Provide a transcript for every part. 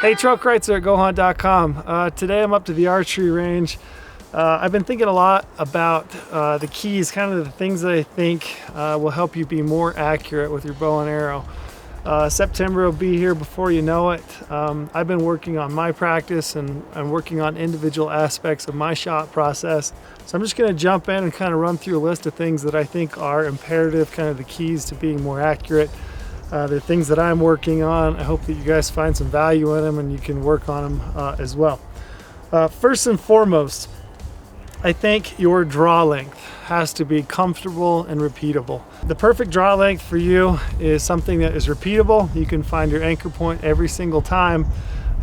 Hey, Trail Kreitzer at goHUNT.com. Today I'm up to the archery range. I've been thinking a lot about the keys, kind of the things that I think will help you be more accurate with your bow and arrow. September will be here before you know it. I've been working on my practice and I'm working on individual aspects of my shot process. So I'm just going to jump in and kind of run through a list of things that I think are imperative, kind of the keys to being more accurate. The things that I'm working on. I hope that you guys find some value in them and you can work on them as well. First and foremost, I think your draw length has to be comfortable and repeatable. The perfect draw length for you is something that is repeatable. You can find your anchor point every single time.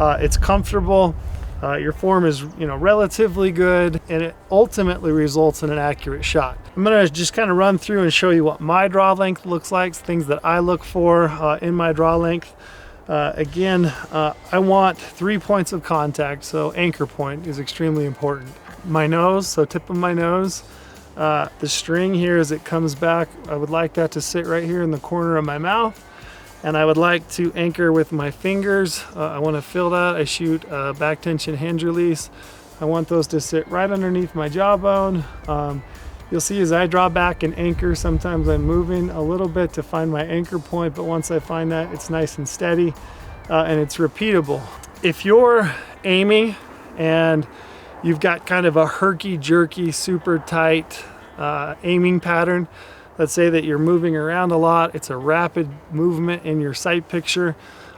It's comfortable. Your form is, relatively good, and it ultimately results in an accurate shot. I'm gonna just kind of run through and show you what my draw length looks like, things that I look for in my draw length. Again, I want 3 points of contact, so anchor point is extremely important. My nose, so tip of my nose. The string here as it comes back, I would like that to sit right here in the corner of my mouth. And I would like to anchor with my fingers. I want to feel that. I shoot back tension hinge release. I want those to sit right underneath my jawbone. You'll see as I draw back and anchor, sometimes I'm moving a little bit to find my anchor point, but once I find that, it's nice and steady and it's repeatable. If you're aiming and you've got kind of a herky-jerky, super tight aiming pattern, let's say that you're moving around a lot, it's a rapid movement in your sight picture,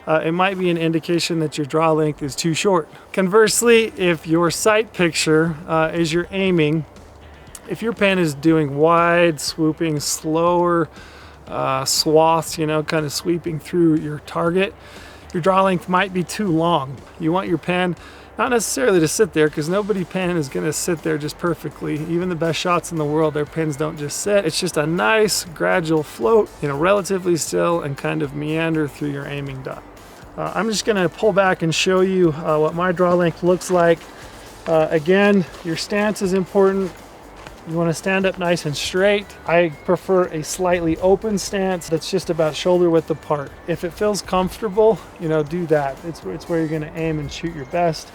it might be an indication that your draw length is too short. Conversely, if your sight picture as you're aiming, if your pen is doing wide, swooping, slower swaths, kind of sweeping through your target, your draw length might be too long. You want your pen not necessarily to sit there, because nobody pen is going to sit there just perfectly. Even the best shots in the world, their pens don't just sit. It's just a nice gradual float, relatively still, and kind of meander through your aiming dot. I'm just going to pull back and show you what my draw length looks like. Again, your stance is important. You want to stand up nice and straight. I prefer a slightly open stance that's just about shoulder width apart. If it feels comfortable, do that. It's where you're going to aim and shoot your best.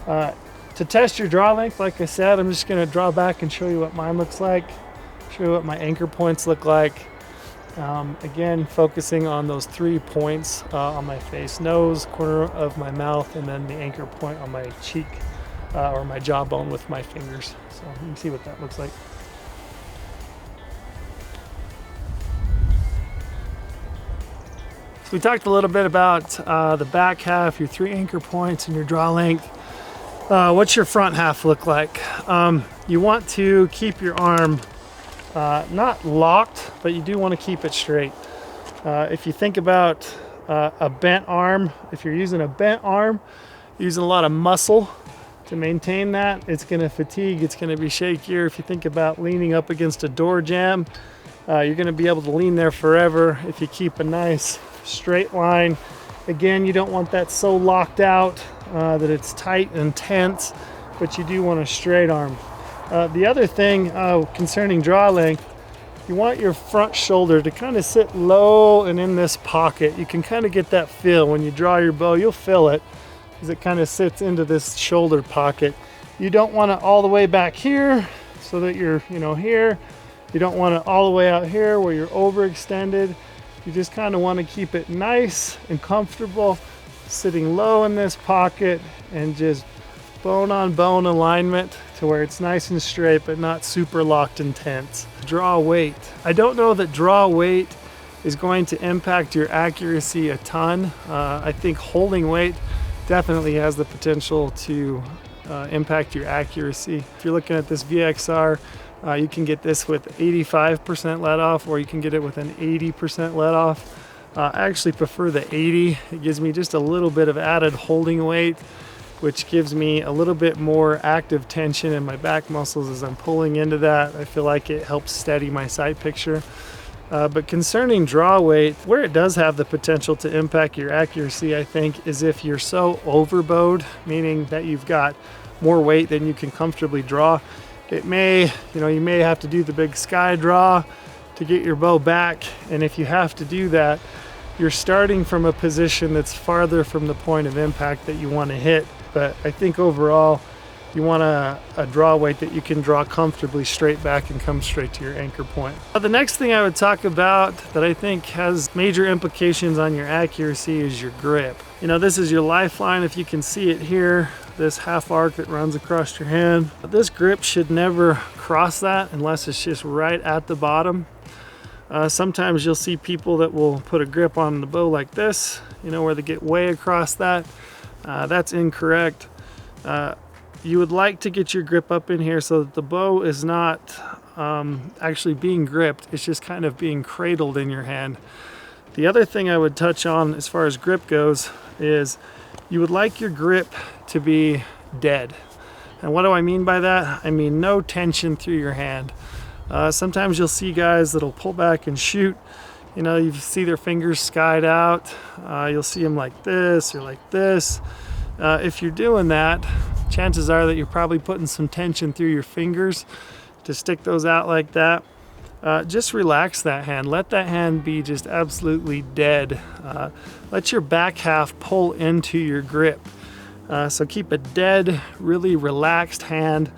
To test your draw length, like I said, I'm just going to draw back and show you what mine looks like, show you what my anchor points look like. Again, focusing on those 3 points on my face, nose, corner of my mouth, and then the anchor point on my cheek or my jawbone with my fingers. So you can see what that looks like. So we talked a little bit about the back half, your 3 anchor points and your draw length. What's your front half look like? You want to keep your arm not locked, but you do want to keep it straight. If you think about a bent arm, if you're using a bent arm, using a lot of muscle to maintain that, it's going to fatigue, it's going to be shakier. If you think about leaning up against a door jamb, you're going to be able to lean there forever if you keep a nice straight line. Again, you don't want that so locked out that it's tight and tense, but you do want a straight arm. The other thing concerning draw length, you want your front shoulder to kind of sit low and in this pocket. You can kind of get that feel when you draw your bow, you'll feel it as it kind of sits into this shoulder pocket. You don't want it all the way back here so that you're, here. You don't want it all the way out here where you're overextended. You just kind of want to keep it nice and comfortable, sitting low in this pocket and just bone on bone alignment to where it's nice and straight but not super locked and tense. Draw weight. I don't know that draw weight is going to impact your accuracy a ton. I think holding weight definitely has the potential to impact your accuracy. If you're looking at this VXR, you can get this with 85% let off, or you can get it with an 80% let off. I actually prefer the 80. It gives me just a little bit of added holding weight, which gives me a little bit more active tension in my back muscles as I'm pulling into that. I feel like it helps steady my sight picture. But concerning draw weight, where it does have the potential to impact your accuracy, I think, is if you're so overbowed, meaning that you've got more weight than you can comfortably draw. It may, you may have to do the big sky draw to get your bow back. And if you have to do that, you're starting from a position that's farther from the point of impact that you want to hit. But I think overall, you want a draw weight that you can draw comfortably straight back and come straight to your anchor point. The next thing I would talk about that I think has major implications on your accuracy is your grip. You know, this is your lifeline, if you can see it here, this half arc that runs across your hand. This grip should never cross that unless it's just right at the bottom. Sometimes you'll see people that will put a grip on the bow like this, you know, where they get way across that. That's incorrect. You would like to get your grip up in here so that the bow is not actually being gripped, it's just kind of being cradled in your hand. The other thing I would touch on as far as grip goes is you would like your grip to be dead. And what do I mean by that? I mean no tension through your hand. Sometimes you'll see guys that'll pull back and shoot. You know, you see their fingers skied out. You'll see them like this or like this. If you're doing that, chances are that you're probably putting some tension through your fingers to stick those out like that. Just relax that hand. Let that hand be just absolutely dead. Let your back half pull into your grip. So keep a dead, really relaxed hand.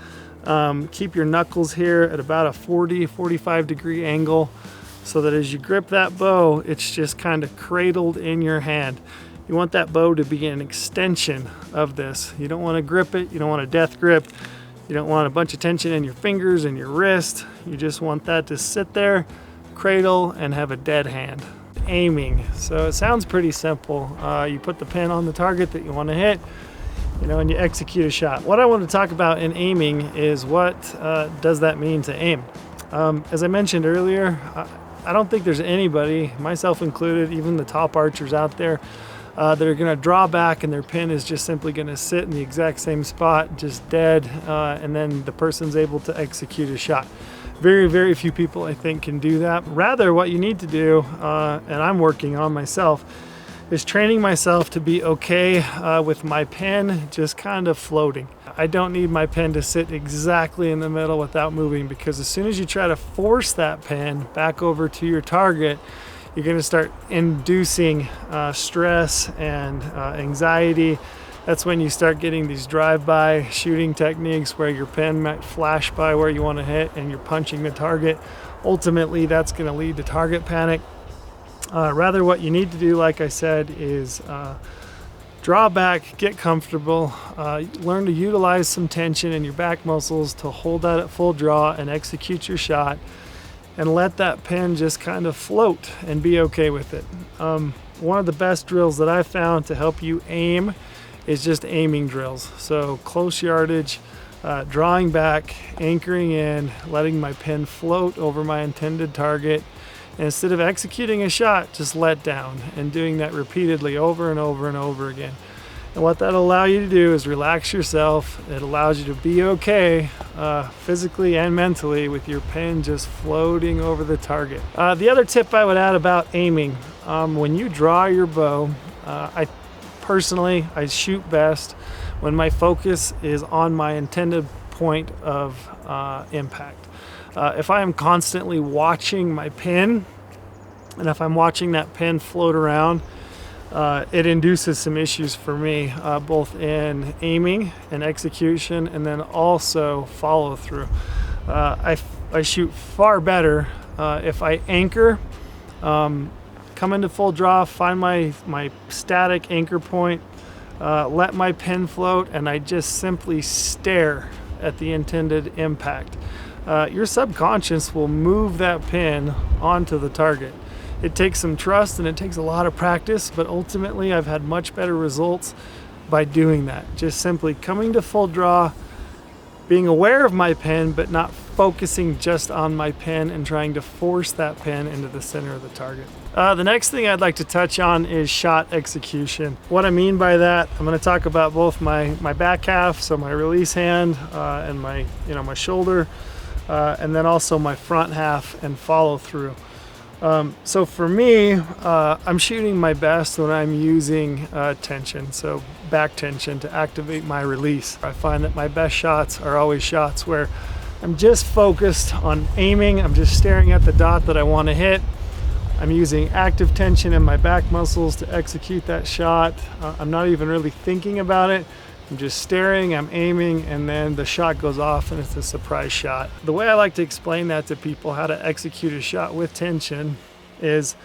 Keep your knuckles here at about a 45 degree angle so that as you grip that bow, it's just kind of cradled in your hand. You want that bow to be an extension of this. You don't want to grip it. You don't want a death grip. You don't want a bunch of tension in your fingers and your wrist. You just want that to sit there, cradle, and have a dead hand. Aiming. So it sounds pretty simple. You put the pin on the target that you want to hit, you know, and you execute a shot. What I want to talk about in aiming is what does that mean to aim? As I mentioned earlier, I don't think there's anybody, myself included, even the top archers out there, that are going to draw back and their pin is just simply going to sit in the exact same spot, just dead, and then the person's able to execute a shot. Very, very few people, I think, can do that. Rather, what you need to do, and I'm working on myself, is training myself to be okay with my pen just kind of floating. I don't need my pen to sit exactly in the middle without moving, because as soon as you try to force that pen back over to your target, you're going to start inducing stress and anxiety. That's when you start getting these drive-by shooting techniques where your pen might flash by where you want to hit and you're punching the target. Ultimately, that's going to lead to target panic. Rather, what you need to do, like I said, is draw back, get comfortable, learn to utilize some tension in your back muscles to hold that at full draw and execute your shot, and let that pen just kind of float and be okay with it. One of the best drills that I've found to help you aim is just aiming drills. So close yardage, drawing back, anchoring in, letting my pen float over my intended target. And instead of executing a shot, just let down, and doing that repeatedly over and over and over again. And what that'll allow you to do is relax yourself. It allows you to be okay physically and mentally with your pen just floating over the target. The other tip I would add about aiming, when you draw your bow, I shoot best when my focus is on my intended point of impact. If I am constantly watching my pin, and if I'm watching that pin float around, it induces some issues for me, both in aiming and execution, and then also follow through. I shoot far better if I anchor, come into full draw, find my static anchor point, let my pin float, and I just simply stare at the intended impact. Your subconscious will move that pin onto the target. It takes some trust and it takes a lot of practice, but ultimately I've had much better results by doing that. Just simply coming to full draw, being aware of my pen, but not focusing just on my pen and trying to force that pen into the center of the target. The next thing I'd like to touch on is shot execution. What I mean by that, I'm going to talk about both my back half, so my release hand and my shoulder, and then also my front half and follow through. So for me, I'm shooting my best when I'm using tension, so back tension to activate my release. I find that my best shots are always shots where I'm just focused on aiming, I'm just staring at the dot that I want to hit, I'm using active tension in my back muscles to execute that shot. I'm not even really thinking about it. I'm just staring, I'm aiming, and then the shot goes off and it's a surprise shot. The way I like to explain that to people, how to execute a shot with tension, is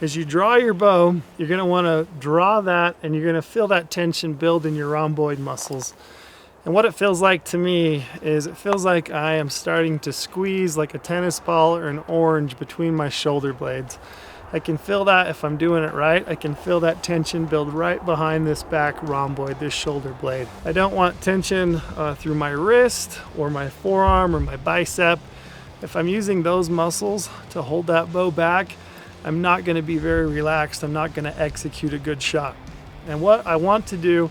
as you draw your bow, you're gonna wanna draw that and you're gonna feel that tension build in your rhomboid muscles. And what it feels like to me is it feels like I am starting to squeeze like a tennis ball or an orange between my shoulder blades. I can feel that if I'm doing it right. I can feel that tension build right behind this back rhomboid, this shoulder blade. I don't want tension through my wrist or my forearm or my bicep. If I'm using those muscles to hold that bow back, I'm not gonna be very relaxed. I'm not gonna execute a good shot. And what I want to do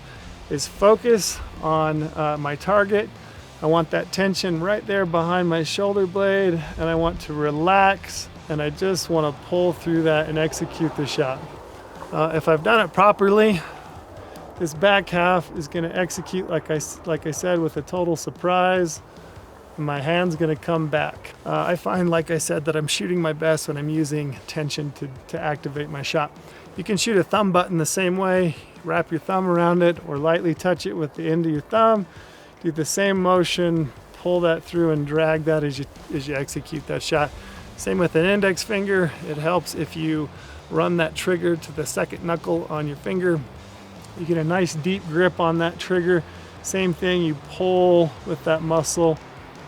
is focus on my target. I want that tension right there behind my shoulder blade, and I want to relax, and I just want to pull through that and execute the shot. If I've done it properly, this back half is going to execute like I said, with a total surprise. My hand's going to come back. I find, like I said, that I'm shooting my best when I'm using tension to activate my shot. You can shoot a thumb button the same way. Wrap your thumb around it or lightly touch it with the end of your thumb. Do the same motion, pull that through and drag that as you execute that shot. Same with an index finger. It helps if you run that trigger to the second knuckle on your finger. You get a nice deep grip on that trigger. Same thing, you pull with that muscle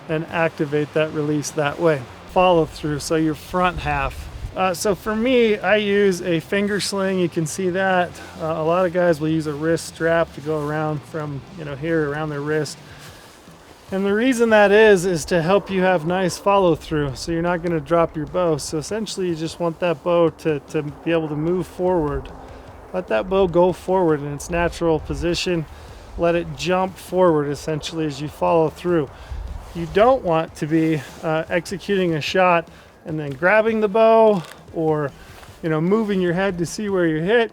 and activate that release that way. Follow through, so your front half. So for me, I use a finger sling. You can see that. A lot of guys will use a wrist strap to go around from here around their wrist. And the reason that is to help you have nice follow through, so you're not going to drop your bow. So essentially you just want that bow to be able to move forward. Let that bow go forward in its natural position. Let it jump forward essentially as you follow through. You don't want to be executing a shot and then grabbing the bow or moving your head to see where you hit.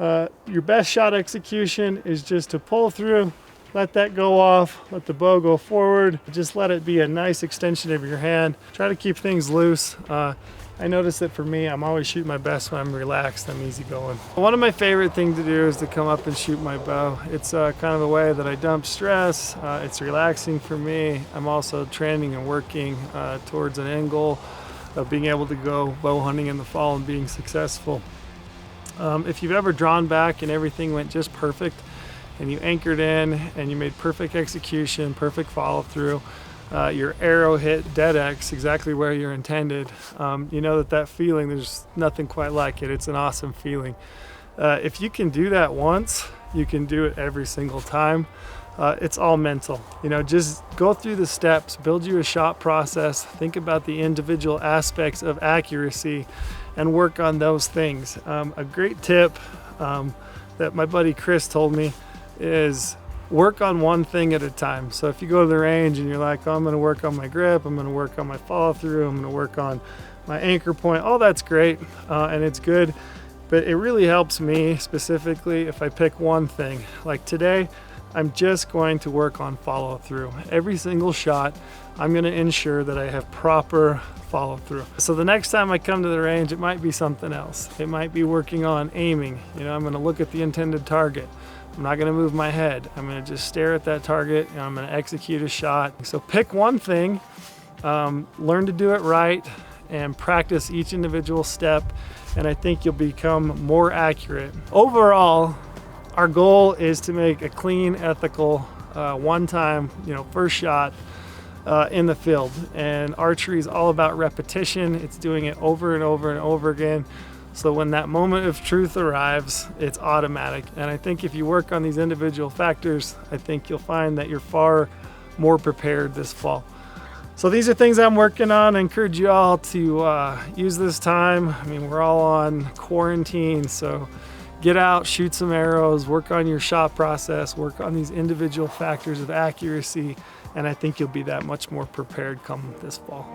Your best shot execution is just to pull through, let that go off, let the bow go forward, just let it be a nice extension of your hand. Try to keep things loose. I notice that for me, I'm always shooting my best when I'm relaxed, I'm easygoing. One of my favorite things to do is to come up and shoot my bow. It's kind of a way that I dump stress. It's relaxing for me. I'm also training and working towards an end goal of being able to go bow hunting in the fall and being successful. If you've ever drawn back and everything went just perfect and you anchored in and you made perfect execution, perfect follow through, your arrow hit dead X exactly where you're intended, you know that feeling, there's nothing quite like it. It's an awesome feeling. If you can do that once, you can do it every single time. It's all mental. Just go through the steps, build you a shot process, think about the individual aspects of accuracy and work on those things. A great tip that my buddy Chris told me is work on one thing at a time. So if you go to the range and you're like, oh, I'm going to work on my grip, I'm going to work on my follow through, I'm going to work on my anchor point, all that's great and it's good, but it really helps me specifically if I pick one thing. Like today, I'm just going to work on follow through. Every single shot, I'm going to ensure that I have proper follow through. So the next time I come to the range, it might be something else. It might be working on aiming. I'm going to look at the intended target. I'm not going to move my head. I'm going to just stare at that target and I'm going to execute a shot. So pick one thing, learn to do it right, and practice each individual step, and I think you'll become more accurate. Overall, our goal is to make a clean, ethical, one-time, first shot in the field. And archery is all about repetition. It's doing it over and over and over again. So when that moment of truth arrives, it's automatic. And I think if you work on these individual factors, I think you'll find that you're far more prepared this fall. So these are things I'm working on. I encourage you all to use this time. I mean, we're all on quarantine, so get out, shoot some arrows, work on your shot process, work on these individual factors of accuracy, and I think you'll be that much more prepared come this fall.